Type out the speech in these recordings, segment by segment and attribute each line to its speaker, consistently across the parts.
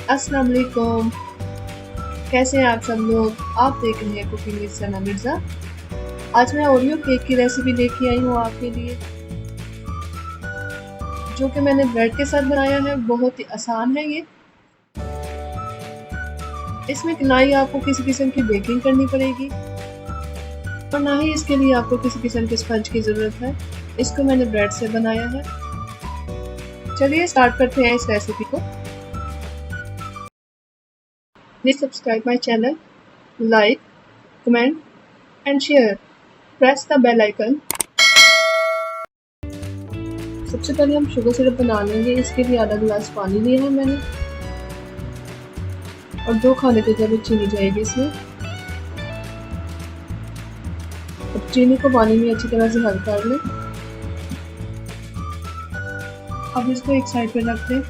Speaker 1: अस्सलाम वालेकुम। कैसे हैं आप सब लोग? आप देख रहे हैं कुकिंग विद सना मिर्ज़ा। आज मैं ओरियो केक की रेसिपी लेके आई हूँ आपके लिए, जो कि मैंने ब्रेड के साथ बनाया है। बहुत ही आसान है ये। इसमें ना ही आपको किसी किस्म की बेकिंग करनी पड़ेगी और ना ही इसके लिए आपको किसी किस्म के स्पंज की ज़रूरत है। इसको मैंने ब्रेड से बनाया है। चलिए स्टार्ट करते हैं इस रेसिपी को। Please subscribe my channel, like, comment and share. Press the bell icon. सबसे पहले हम शुगर सिरप बना लेंगे। इसके लिए आधा गिलास पानी लिया है मैंने और 2 खाने के चम्मच चीनी जाएगी इसमें। अब चीनी को पानी में अच्छी तरह से हल कर लें। अब इसको एक साइड पे रख दें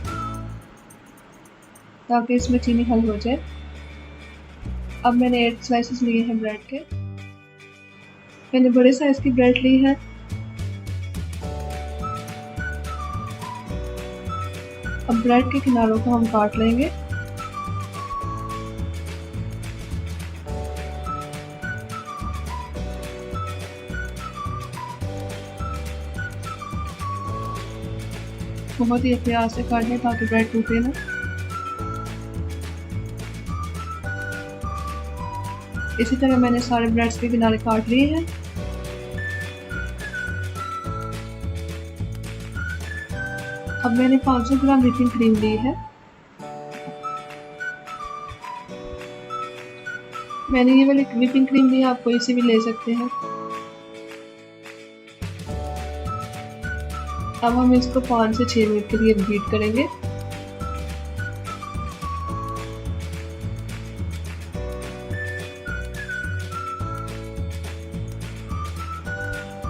Speaker 1: ताकि इसमें चीनी हल हो जाए। अब मैंने 8 स्लाइसेस लिए हैं ब्रेड के। मैंने बड़े साइज की ब्रेड ली है। अब ब्रेड के किनारों को हम काट लेंगे। बहुत ही एहतियात से काट लें ताकि ब्रेड टूटे ना। इसी तरह मैंने सारे ब्रेड्स के किनारे काट लिए हैं। अब मैंने 500 ग्राम व्हिपिंग क्रीम ली है। मैंने ये वाली व्हिपिंग क्रीम ली है, आप कोई सी भी ले सकते हैं। अब हम इसको 5 से 6 मिनट के लिए बीट करेंगे।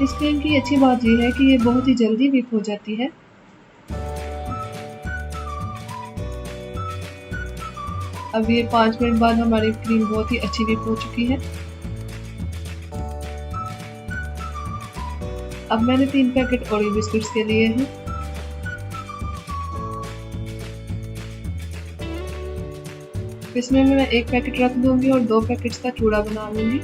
Speaker 1: इस क्रीम की अच्छी बात यह है कि ये बहुत ही जल्दी व्हिप हो जाती है। अब ये 5 मिनट बाद हमारी क्रीम बहुत ही अच्छी व्हिप हो चुकी है। अब मैंने 3 पैकेट ओरियो बिस्कुट्स के लिए हैं। इसमें मैं 1 पैकेट रख दूंगी और 2 पैकेट्स का चूड़ा बना लूंगी।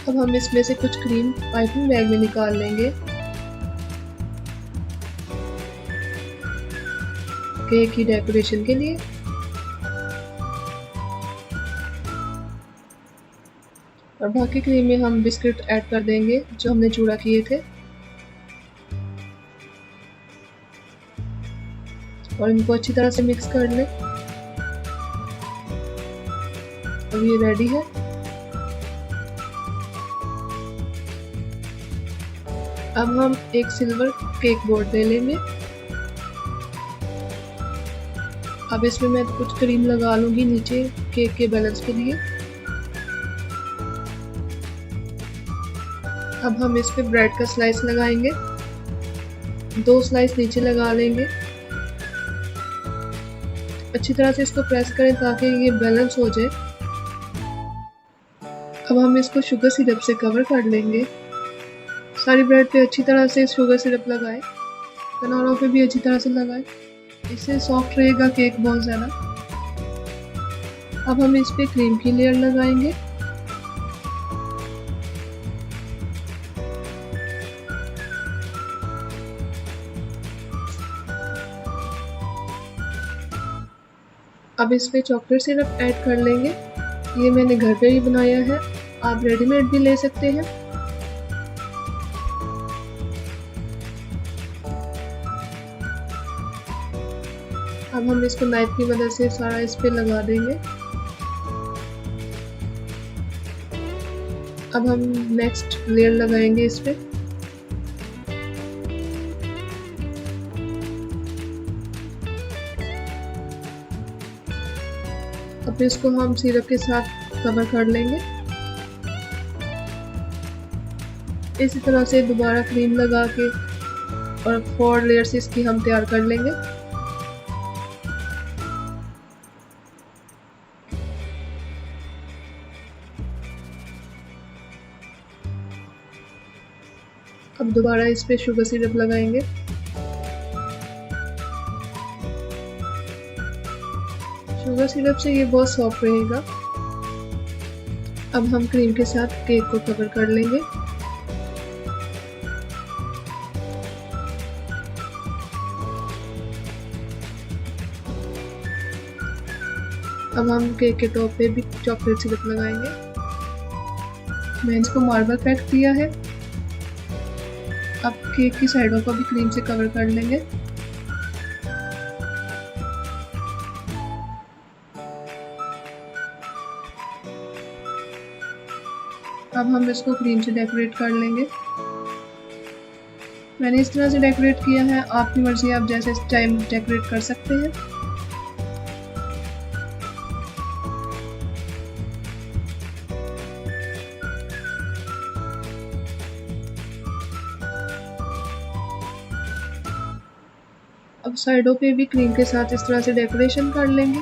Speaker 1: अब हम इसमें से कुछ क्रीम पाइपिंग बैग में निकाल लेंगे केक की डेकोरेशन के लिए। और बाकी क्रीम में हम बिस्किट ऐड कर देंगे जो हमने चूड़ा किए थे और इनको अच्छी तरह से मिक्स कर लें। अब ये रेडी है। अब हम एक सिल्वर केक बोर्ड ले लेंगे। अब इसमें मैं कुछ क्रीम लगा लूंगी नीचे केक के बैलेंस के लिए। अब हम इस पे ब्रेड का स्लाइस लगाएंगे। 2 स्लाइस नीचे लगा लेंगे। अच्छी तरह से इसको प्रेस करें ताकि ये बैलेंस हो जाए। अब हम इसको शुगर सिरप से कवर कर लेंगे। सारी ब्रेड पे अच्छी तरह से शुगर सिरप लगाएं। किनारों पे भी अच्छी तरह से लगाएं। इससे सॉफ्ट रहेगा केक बहुत ज़्यादा। अब हम इस पे क्रीम की लेयर लगाएंगे। अब इस पे चॉकलेट सिरप ऐड कर लेंगे। ये मैंने घर पे ही बनाया है, आप रेडीमेड भी ले सकते हैं। अब हम इसको नाइफ की मदद से सारा इस पे लगा देंगे। अब हम नेक्स्ट लेयर लगाएंगे इस पे। अब इसको हम सिरप के साथ कवर कर लेंगे। इसी तरह से दोबारा क्रीम लगा के और 4 लेयर्स इसकी हम तैयार कर लेंगे। अब अब दोबारा इस पे शुगर सिरप लगाएंगे। शुगर सिरप से ये बहुत सॉफ्ट रहेगा। अब हम क्रीम के साथ केक को कवर कर लेंगे। अब हम केक के टॉप पे भी चॉकलेट सिरप लगाएंगे। मैंने इसको मार्बल पैक दिया है। अब केक की साइडों को भी क्रीम से कवर कर लेंगे। अब हम इसको क्रीम से डेकोरेट कर लेंगे। मैंने इस तरह से डेकोरेट किया है, आपकी मर्जी, आप जैसे टाइम डेकोरेट कर सकते हैं। अब साइडों पे भी क्रीम के साथ इस तरह से डेकोरेशन कर लेंगे।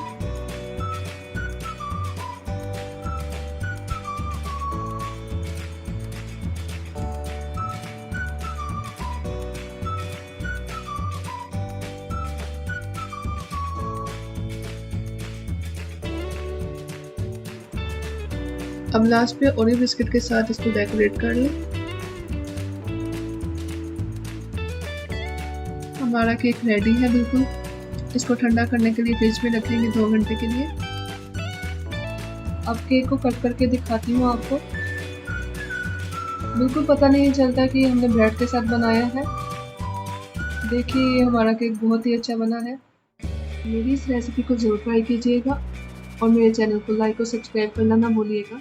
Speaker 1: अब लास्ट पे ओरियो बिस्किट के साथ इसको डेकोरेट कर लें। हमारा केक रेडी है बिल्कुल। इसको ठंडा करने के लिए फ्रिज में रखेंगे 2 घंटे के लिए। अब केक को कट करके दिखाती हूँ आपको। बिल्कुल पता नहीं चलता कि हमने ब्रेड के साथ बनाया है। देखिए ये हमारा केक बहुत ही अच्छा बना है। मेरी इस रेसिपी को जरूर ट्राई कीजिएगा और मेरे चैनल को लाइक और सब्सक्राइब करना ना भूलिएगा।